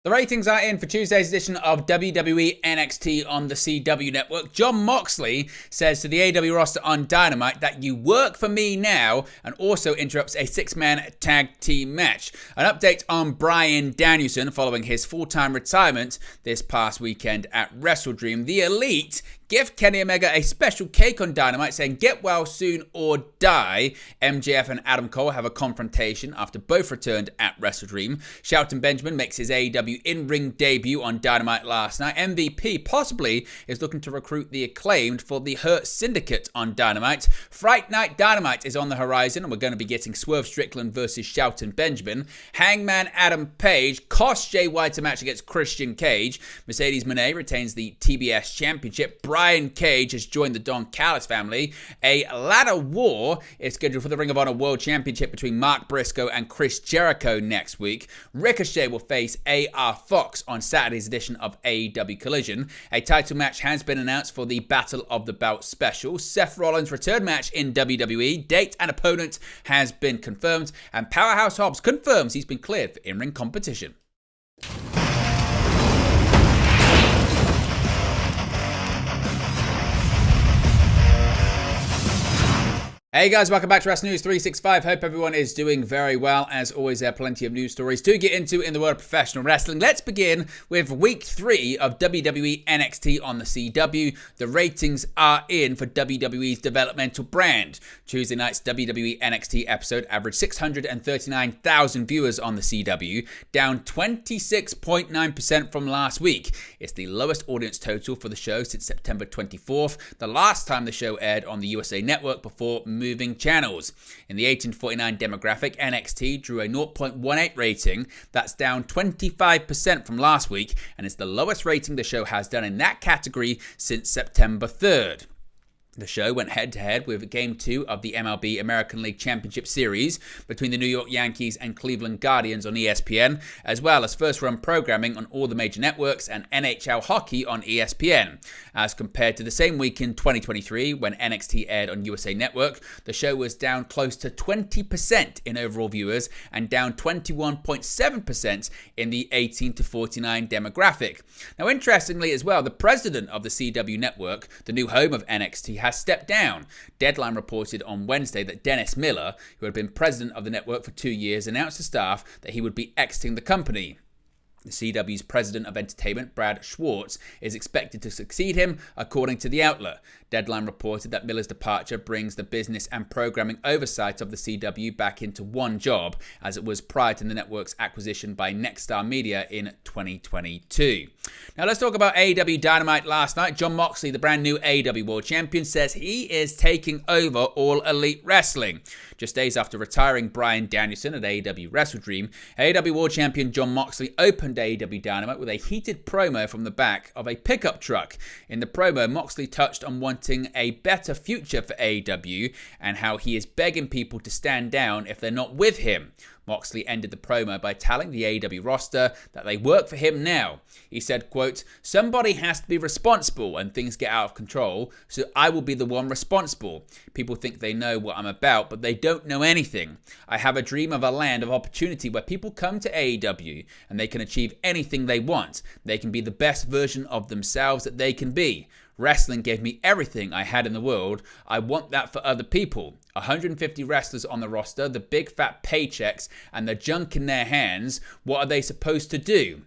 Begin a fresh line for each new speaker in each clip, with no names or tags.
The ratings are in for Tuesday's edition of WWE NXT on the CW network. Jon Moxley says to the AEW roster on Dynamite that you work for me now, and also interrupts a six-man tag team match. An update on Bryan Danielson following his full-time retirement this past weekend at WrestleDream. The Elite give Kenny Omega a special cake on Dynamite, saying get well soon or die. MJF and Adam Cole have a confrontation after both returned at WrestleDream. Shelton Benjamin makes his AEW in-ring debut on Dynamite last night. MVP possibly is looking to recruit the Acclaimed for the Hurt Syndicate on Dynamite. Fright Night Dynamite is on the horizon, and we're going to be getting Swerve Strickland versus Shelton Benjamin. Hangman Adam Page cost Jay White a match against Christian Cage. Mercedes Moné retains the TBS Championship. Brian Cage has joined the Don Callis family. A ladder war is scheduled for the Ring of Honor World Championship between Mark Briscoe and Chris Jericho next week. Ricochet will face AR Fox on Saturday's edition of AEW Collision. A title match has been announced for the Battle of the Belt special. Seth Rollins' return match in WWE. Date and opponent has been confirmed. And Powerhouse Hobbs confirms he's been cleared for in-ring competition. Hey guys, welcome back to Wrestling News 365. Hope everyone is doing very well. As always, there are plenty of news stories to get into in the world of professional wrestling. Let's begin with week 3 of WWE NXT on the CW. The ratings are in for WWE's developmental brand. Tuesday night's WWE NXT episode averaged 639,000 viewers on the CW, down 26.9% from last week. It's the lowest audience total for the show since September 24th, the last time the show aired on the USA Network before moving channels. In the 18-49 demographic, NXT drew a 0.18 rating. That's down 25% from last week, and it's the lowest rating the show has done in that category since September 3rd. The show went head-to-head with Game 2 of the MLB American League Championship Series between the New York Yankees and Cleveland Guardians on ESPN, as well as first-run programming on all the major networks and NHL hockey on ESPN. As compared to the same week in 2023, when NXT aired on USA Network, the show was down close to 20% in overall viewers and down 21.7% in the 18-49 demographic. Now, interestingly as well, the president of the CW network, the new home of NXT, has stepped down. Deadline reported on Wednesday that Dennis Miller, who had been president of the network for 2 years, announced to staff that he would be exiting the company. The CW's president of entertainment, Brad Schwartz, is expected to succeed him, according to the outlet. Deadline reported that Miller's departure brings the business and programming oversight of the CW back into one job, as it was prior to the network's acquisition by Nexstar Media in 2022. Now let's talk about AEW Dynamite last night. Jon Moxley, the brand new AEW World Champion, says he is taking over All Elite Wrestling. Just days after retiring Bryan Danielson at AEW WrestleDream, AEW World Champion Jon Moxley opened AEW Dynamite with a heated promo from the back of a pickup truck. In the promo, Moxley touched on wanting a better future for AEW and how he is begging people to stand down if they're not with him. Moxley ended the promo by telling the AEW roster that they work for him now. He said, quote, "Somebody has to be responsible when things get out of control, so I will be the one responsible. People think they know what I'm about, but they don't know anything. I have a dream of a land of opportunity where people come to AEW and they can achieve anything they want. They can be the best version of themselves that they can be. Wrestling gave me everything I had in the world. I want that for other people. 150 wrestlers on the roster, the big fat paychecks, and the junk in their hands. What are they supposed to do?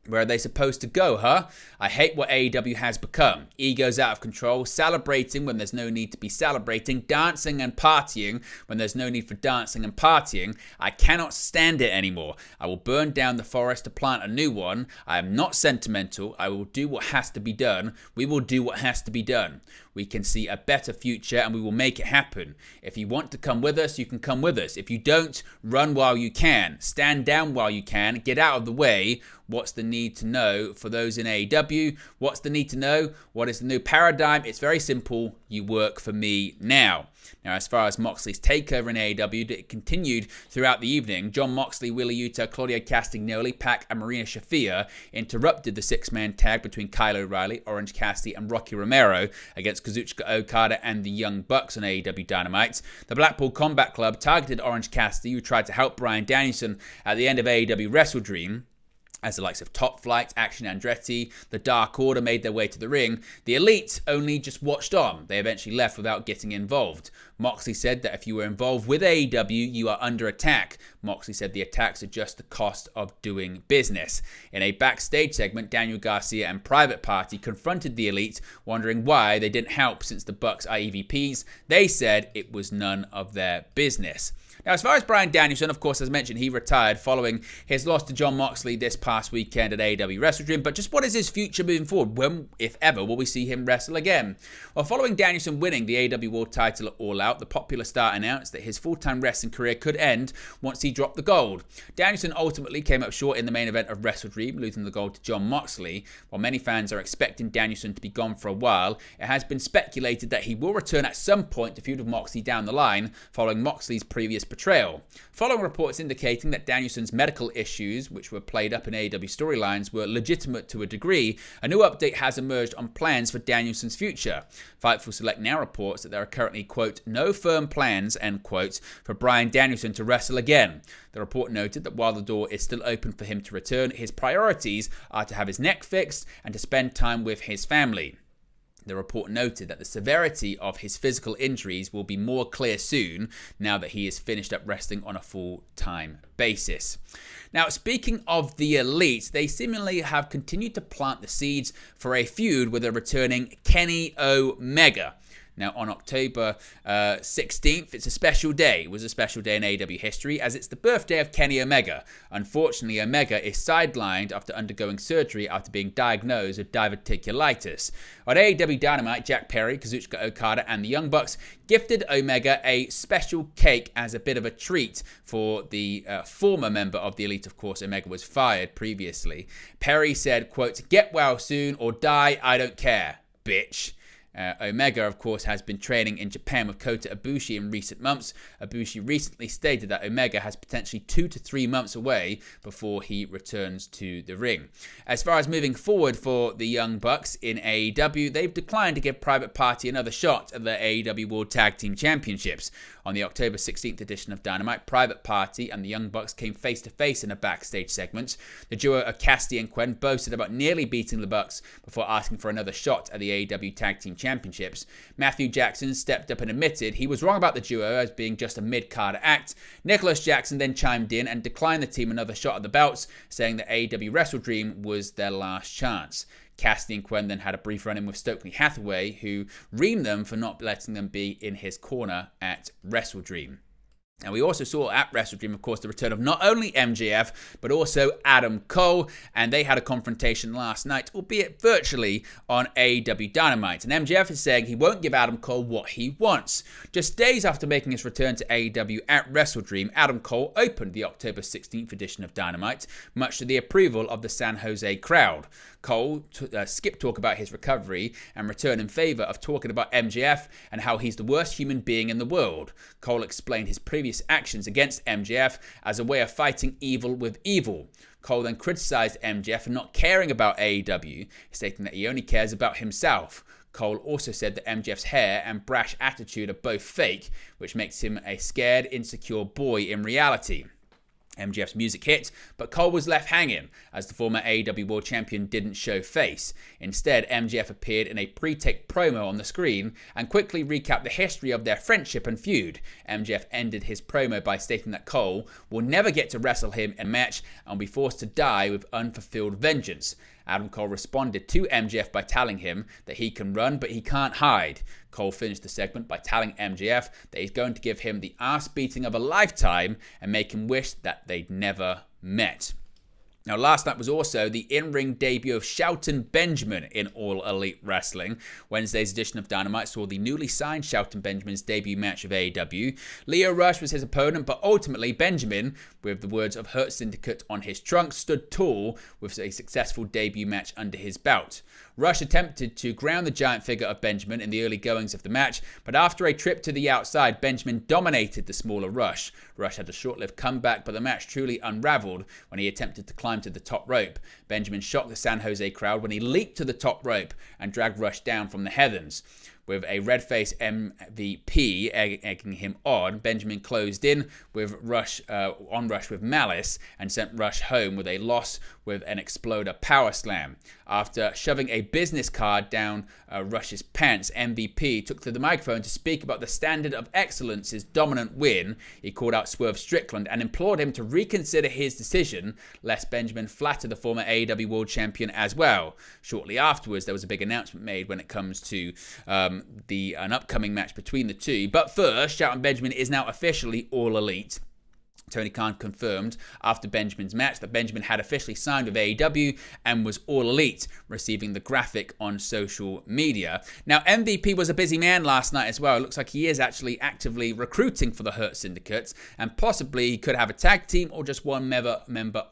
Where are they supposed to go, huh? I hate what AEW has become. Egos out of control, celebrating when there's no need to be celebrating, dancing and partying when there's no need for dancing and partying. I cannot stand it anymore. I will burn down the forest to plant a new one. I am not sentimental. I will do what has to be done. We will do what has to be done. We can see a better future and we will make it happen. If you want to come with us, you can come with us. If you don't, run while you can. Stand down while you can. Get out of the way. What's the need to know for those in AEW? What's the need to know? What is the new paradigm? It's very simple. You work for me now. Now, as far as Moxley's takeover in AEW, it continued throughout the evening. Jon Moxley, Wheeler Yuta, Claudio Castagnoli, Pac, and Marina Shafir interrupted the six-man tag between Kyle O'Reilly, Orange Cassidy, and Rocky Romero against Kazuchika Okada and the Young Bucks on AEW Dynamite. The Blackpool Combat Club targeted Orange Cassidy, who tried to help Bryan Danielson at the end of AEW WrestleDream. As the likes of Top Flight, Action Andretti, the Dark Order made their way to the ring, the Elite only just watched on. They eventually left without getting involved. Moxley said that if you were involved with AEW, you are under attack. Moxley said the attacks are just the cost of doing business. In a backstage segment, Daniel Garcia and Private Party confronted the Elite, wondering why they didn't help since the Bucks are EVPs. They said it was none of their business. Now, as far as Bryan Danielson, of course, as mentioned, he retired following his loss to Jon Moxley this past weekend at AEW Wrestle Dream. But just what is his future moving forward? When, if ever, will we see him wrestle again? Well, following Danielson winning the AEW World title at All Out, the popular star announced that his full-time wrestling career could end once he dropped the gold. Danielson ultimately came up short in the main event of Wrestle Dream, losing the gold to Jon Moxley. While many fans are expecting Danielson to be gone for a while, it has been speculated that he will return at some point to feud with Moxley down the line, following Moxley's previous betrayal. Following reports indicating that Danielson's medical issues, which were played up in AEW storylines, were legitimate to a degree, a new update has emerged on plans for Danielson's future. Fightful Select now reports that there are currently, quote, no firm plans, end quote, for Bryan Danielson to wrestle again. The report noted that while the door is still open for him to return, his priorities are to have his neck fixed and to spend time with his family. The report noted that the severity of his physical injuries will be more clear soon, now that he is finished up wrestling on a full-time basis. Now, speaking of the Elite, they seemingly have continued to plant the seeds for a feud with a returning Kenny Omega. Now, on October 16th, it's a special day. It was a special day in AEW history, as it's the birthday of Kenny Omega. Unfortunately, Omega is sidelined after undergoing surgery after being diagnosed with diverticulitis. On AEW Dynamite, Jack Perry, Kazuchika Okada, and the Young Bucks gifted Omega a special cake as a bit of a treat for the former member of the Elite. Of course, Omega was fired previously. Perry said, quote, get well soon or die, I don't care, bitch. Omega, of course, has been training in Japan with Kota Ibushi in recent months. Ibushi recently stated that Omega has potentially 2 to 3 months away before he returns to the ring. As far as moving forward for the Young Bucks in AEW, they've declined to give Private Party another shot at the AEW World Tag Team Championships. On the October 16th edition of Dynamite, Private Party and the Young Bucks came face-to-face in a backstage segment. The duo of Cassidy and Quen boasted about nearly beating the Bucks before asking for another shot at the AEW Tag Team Championships. Matthew Jackson stepped up and admitted he was wrong about the duo as being just a mid-card act. Nicholas Jackson then chimed in and declined the team another shot at the belts, saying that AEW Wrestle Dream was their last chance. Cassidy and Quen then had a brief run-in with Stokely Hathaway, who reamed them for not letting them be in his corner at Wrestle Dream. And we also saw at Wrestle Dream, of course, the return of not only MJF, but also Adam Cole. And they had a confrontation last night, albeit virtually, on AEW Dynamite. And MJF is saying he won't give Adam Cole what he wants. Just days after making his return to AEW at Wrestle Dream, Adam Cole opened the October 16th edition of Dynamite, much to the approval of the San Jose crowd. Cole skipped talk about his recovery and returned in favor of talking about MJF and how he's the worst human being in the world. Cole explained his previous actions against MJF as a way of fighting evil with evil. Cole then criticized MJF for not caring about AEW, stating that he only cares about himself. Cole also said that MJF's hair and brash attitude are both fake, which makes him a scared, insecure boy in reality. MJF's music hit, but Cole was left hanging as the former AEW World Champion didn't show face. Instead, MJF appeared in a pre-tape promo on the screen and quickly recapped the history of their friendship and feud. MJF ended his promo by stating that Cole will never get to wrestle him in a match and will be forced to die with unfulfilled vengeance. Adam Cole responded to MJF by telling him that he can run but he can't hide. Cole finished the segment by telling MJF that he's going to give him the ass beating of a lifetime and make him wish that they'd never met. Now, last night was also the in-ring debut of Shelton Benjamin in All Elite Wrestling. Wednesday's edition of Dynamite saw the newly signed Shelton Benjamin's debut match of AEW. Leo Rush was his opponent, but ultimately Benjamin, with the words of Hurt Syndicate on his trunk, stood tall with a successful debut match under his belt. Rush attempted to ground the giant figure of Benjamin in the early goings of the match, but after a trip to the outside, Benjamin dominated the smaller Rush. Rush had a short-lived comeback, but the match truly unraveled when he attempted to climb to the top rope. Benjamin shocked the San Jose crowd when he leaped to the top rope and dragged Rush down from the heavens. With a red-faced MVP egging him on, Benjamin closed in with Rush with malice and sent Rush home with a loss with an exploder power slam. After shoving a business card down Rush's pants, MVP took to the microphone to speak about the standard of excellence, his dominant win. He called out Swerve Strickland and implored him to reconsider his decision, lest Benjamin flatter the former AEW World Champion as well. Shortly afterwards, there was a big announcement made when it comes to an upcoming match between the two. But first, Shelton Benjamin is now officially All Elite. Tony Khan confirmed after Benjamin's match that Benjamin had officially signed with AEW and was All Elite, receiving the graphic on social media. Now, MVP was a busy man last night as well. It looks like he is actually actively recruiting for the Hurt Syndicate, and possibly he could have a tag team or just one member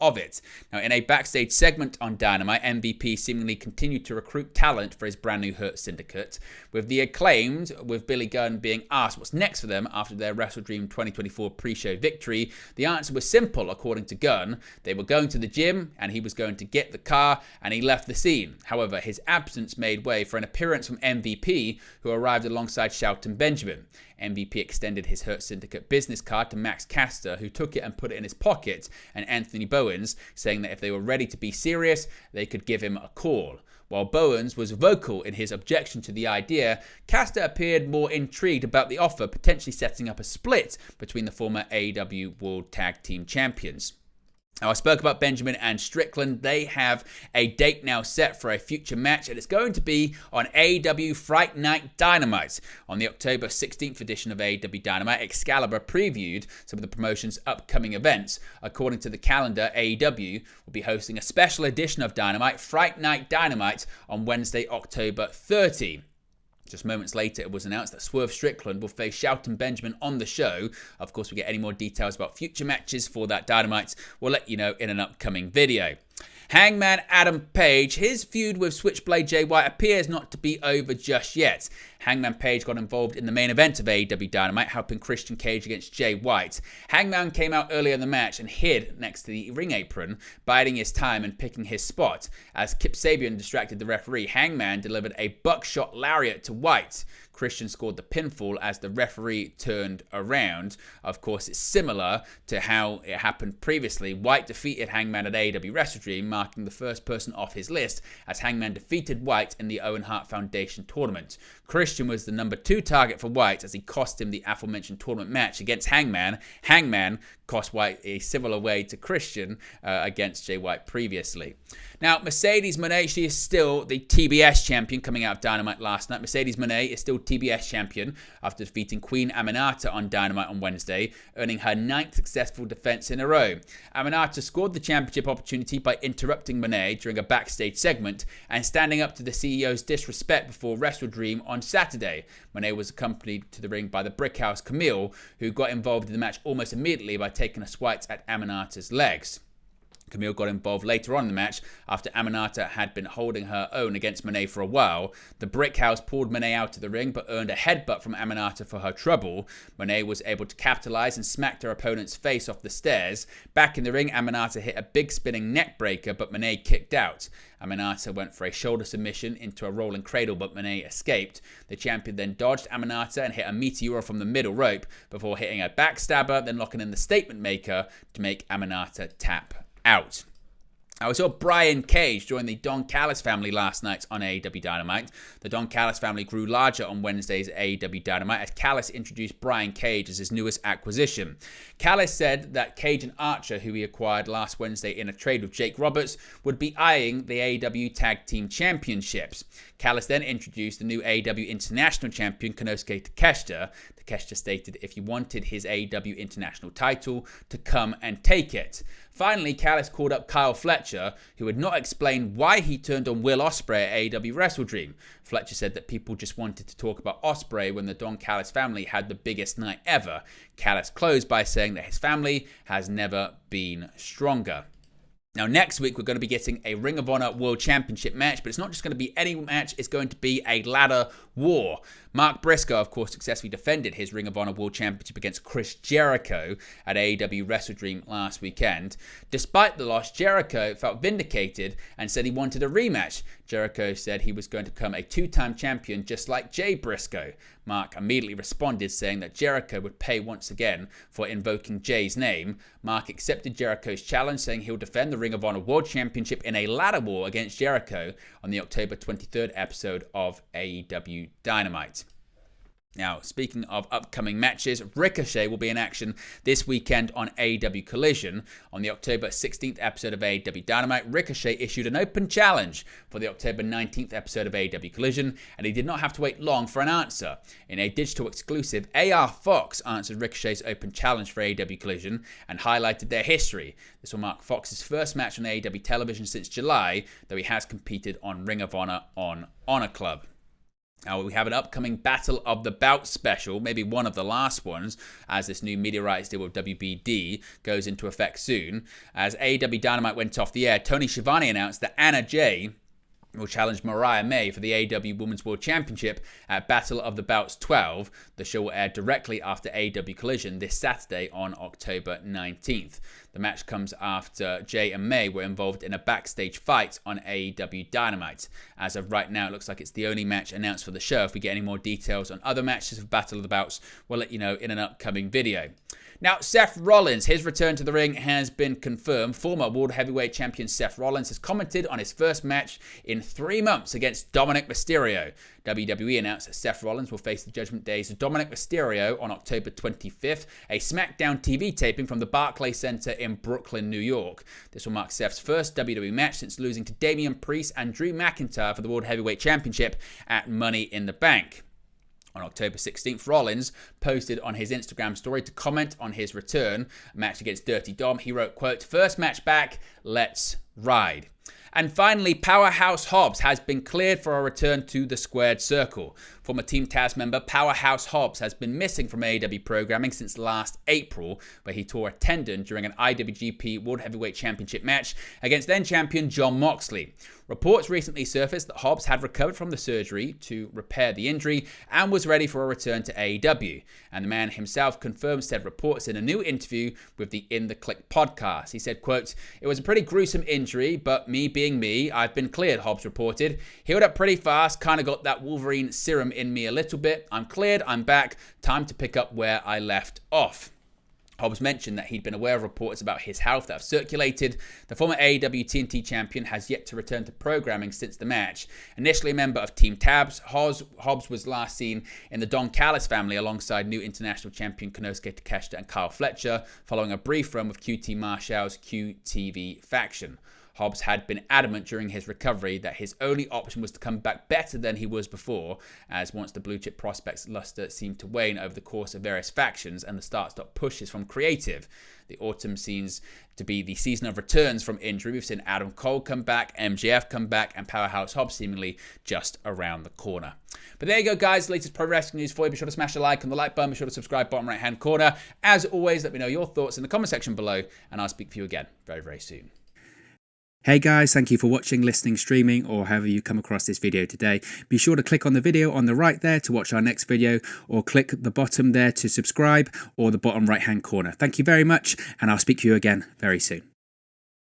of it. Now, in a backstage segment on Dynamite, MVP seemingly continued to recruit talent for his brand new Hurt Syndicate, with the Acclaimed, with Billy Gunn being asked what's next for them after their WrestleDream 2024 pre-show victory. The answer was simple, according to Gunn. They were going to the gym, and he was going to get the car, and he left the scene. However, his absence made way for an appearance from MVP, who arrived alongside Shelton Benjamin. MVP extended his Hurt Syndicate business card to Max Caster, who took it and put it in his pocket, and Anthony Bowens, saying that if they were ready to be serious, they could give him a call. While Bowens was vocal in his objection to the idea, Caster appeared more intrigued about the offer, potentially setting up a split between the former AEW World Tag Team Champions. Now, I spoke about Benjamin and Strickland. They have a date now set for a future match, and it's going to be on AEW Fright Night Dynamite. On the October 16th edition of AEW Dynamite, Excalibur previewed some of the promotion's upcoming events. According to the calendar, AEW will be hosting a special edition of Dynamite, Fright Night Dynamite, on Wednesday, October 30. Just moments later, it was announced that Swerve Strickland will face Shelton Benjamin on the show. Of course, we get any more details about future matches for that Dynamite, we'll let you know in an upcoming video. Hangman Adam Page, his feud with Switchblade Jay White appears not to be over just yet. Hangman Page got involved in the main event of AEW Dynamite, helping Christian Cage against Jay White. Hangman came out earlier in the match and hid next to the ring apron, biding his time and picking his spot. As Kip Sabian distracted the referee, Hangman delivered a buckshot lariat to White. Christian scored the pinfall as the referee turned around. Of course, it's similar to how it happened previously. White defeated Hangman at AEW WrestleDream, marking the first person off his list, as Hangman defeated White in the Owen Hart Foundation tournament. Christian was the number 2 target for White as he cost him the aforementioned tournament match against Hangman. Hangman cost White a similar way to Christian against Jay White previously. Now, Mercedes Moné, she is still the TBS champion coming out of Dynamite last night. Mercedes Moné is still TBS champion after defeating Queen Aminata on Dynamite on Wednesday, earning her 9th successful defense in a row. Aminata scored the championship opportunity by interrupting Moné during a backstage segment and standing up to the CEO's disrespect before WrestleDream on Saturday. Moné was accompanied to the ring by the Brickhouse Camille, who got involved in the match almost immediately by taking a swipe at Aminata's legs. Camille got involved later on in the match after Aminata had been holding her own against Moné for a while. The Brickhouse pulled Moné out of the ring but earned a headbutt from Aminata for her trouble. Moné was able to capitalize and smacked her opponent's face off the stairs. Back in the ring, Aminata hit a big spinning neck breaker, but Moné kicked out. Aminata went for a shoulder submission into a rolling cradle, but Moné escaped. The champion then dodged Aminata and hit a meteora from the middle rope before hitting a backstabber, then locking in the statement maker to make Aminata tap out. We saw Brian Cage join the Don Callis family last night on AEW Dynamite. The Don Callis family grew larger on Wednesday's AEW Dynamite as Callis introduced Brian Cage as his newest acquisition. Callis said that Cage and Archer, who he acquired last Wednesday in a trade with Jake Roberts, would be eyeing the AEW Tag Team Championships. Callis then introduced the new AEW International Champion, Konosuke Takeshita. Takeshita stated if he wanted his AEW International title, to come and take it. Finally, Callis called up Kyle Fletcher, who had not explained why he turned on Will Ospreay at AEW WrestleDream. Fletcher said that people just wanted to talk about Ospreay when the Don Callis family had the biggest night ever. Callis closed by saying that his family has never been stronger. Now, next week, we're going to be getting a Ring of Honor World Championship match, but it's not just going to be any match, it's going to be a ladder war. Mark Briscoe, of course, successfully defended his Ring of Honor World Championship against Chris Jericho at AEW Wrestle Dream last weekend. Despite the loss, Jericho felt vindicated and said he wanted a rematch. Jericho said he was going to become a two-time champion just like Jay Briscoe. Mark immediately responded saying that Jericho would pay once again for invoking Jay's name. Mark accepted Jericho's challenge, saying he'll defend the Ring of Honor World Championship in a ladder war against Jericho on the October 23rd episode of AEW Dynamite. Now, speaking of upcoming matches, Ricochet will be in action this weekend on AEW Collision. On the October 16th episode of AEW Dynamite, Ricochet issued an open challenge for the October 19th episode of AEW Collision, and he did not have to wait long for an answer. In a digital exclusive, AR Fox answered Ricochet's open challenge for AEW Collision and highlighted their history. This will mark Fox's first match on AEW television since July, though he has competed on Ring of Honor on Honor Club. Now, we have an upcoming Battle of the Bout special, maybe one of the last ones, as this new media rights deal with WBD goes into effect soon. As AEW Dynamite went off the air, Tony Schiavone announced that Anna Jay will challenge Mariah May for the AEW Women's World Championship at Battle of the Bouts 12. The show will air directly after AEW Collision this Saturday on October 19th. The match comes after Jay and May were involved in a backstage fight on AEW Dynamite. As of right now, it looks like it's the only match announced for the show. If we get any more details on other matches of Battle of the Bouts, we'll let you know in an upcoming video. Now, Seth Rollins, his return to the ring has been confirmed. Former World Heavyweight Champion Seth Rollins has commented on his first match in 3 months against Dominic Mysterio. WWE announced that Seth Rollins will face the Judgment Day's Dominic Mysterio on October 25th, a SmackDown TV taping from the Barclays Center in Brooklyn, New York. This will mark Seth's first WWE match since losing to Damian Priest and Drew McIntyre for the World Heavyweight Championship at Money in the Bank. On October 16th, Rollins posted on his Instagram story to comment on his return match against Dirty Dom. He wrote, quote, "First match back, let's ride." And finally, Powerhouse Hobbs has been cleared for a return to the Squared Circle. Former Team Taz member Powerhouse Hobbs has been missing from AEW programming since last April, where he tore a tendon during an IWGP World Heavyweight Championship match against then-champion Jon Moxley. Reports recently surfaced that Hobbs had recovered from the surgery to repair the injury and was ready for a return to AEW. And the man himself confirmed said reports in a new interview with the In the Click podcast. He said, quote, "It was a pretty gruesome injury, but me being me, I've been cleared," Hobbs reported. "Healed up pretty fast, kind of got that Wolverine serum in me a little bit. I'm cleared, I'm back, time to pick up where I left off." Hobbs mentioned that he'd been aware of reports about his health that have circulated. The former AEW TNT champion has yet to return to programming since the match. Initially a member of Team Tabs, Hobbs was last seen in the Don Callis family alongside new international champion Konosuke Takeshita and Kyle Fletcher, following a brief run with QT Marshall's QTV faction. Hobbs had been adamant during his recovery that his only option was to come back better than he was before, as once the blue chip prospect's luster seemed to wane over the course of various factions and the start-stop pushes from creative. The autumn seems to be the season of returns from injury. We've seen Adam Cole come back, MJF come back, and Powerhouse Hobbs seemingly just around the corner. But there you go, guys. The latest pro wrestling news for you. Be sure to smash a like on the like button. Be sure to subscribe bottom right-hand corner. As always, let me know your thoughts in the comment section below, and I'll speak to you again very, very soon.
Hey guys, thank you for watching, listening, streaming, or however you come across this video today. Be sure to click on the video on the right there to watch our next video, or click the bottom there to subscribe, or the bottom right hand corner. Thank you very much, and I'll speak to you again very soon.